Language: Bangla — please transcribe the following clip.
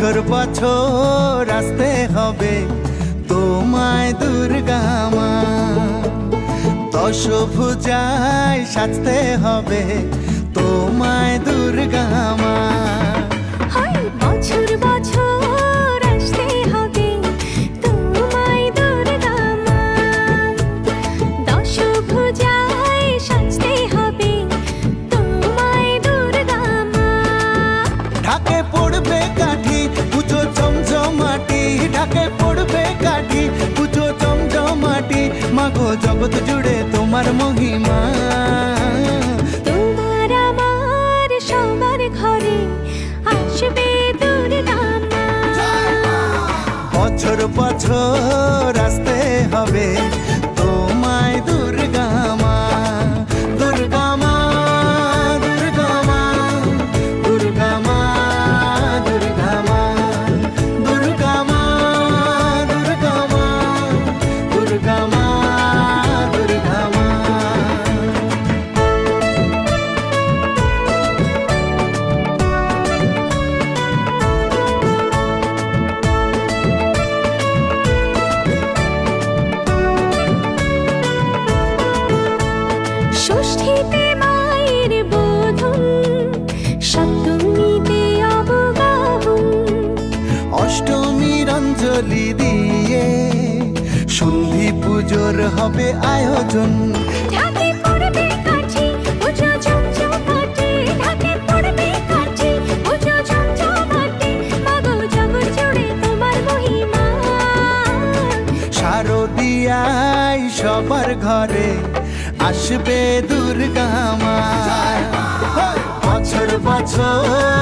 বছর বছর আসতে হবে তোমায় দুর্গা মা, দশভুজায় সাজতে হবে তোমায় দুর্গা মা। বছর বছর আসতে হবে তোমায় দুর্গা মা, দশভুজায় সাজতে হবে তোমায় দুর্গা মা। ঢাকে পড়বে কাঠি পুজো জমজমাটি, ঢাকে পড়বে কাঠি পুজো জমজমাটি, মাগো জগৎ জুড়ে তোমার মহিমা। তোমার আমার সবার ঘরে আসবে দুর্গা মা, বছর বছর আসতে হবে তোমায় দুর্গা মা, দুর্গা মা, দুর্গা মা, দুর্গা মা, দুর্গা মা, দুর্গা মা, দুর্গা মা, দুর্গা মা, দুর্গা মা। ষষ্ঠীতে মায়ের বোধন, সপ্তমীতে অবগাহন, অষ্টমীর অঞ্জলি দিয়ে সন্ধি পুজোর হবে আয়োজন। ঢাকে পড়বে কাঠি পুজো জমজমাটি, ঢাকে পড়বে কাঠি পুজো জমজমাটি, মাগো জগৎ জুড়ে তোমার মহিমা। শারদিয়ায় সবার ঘরে আসবে দুর্গা মা, বছর বছর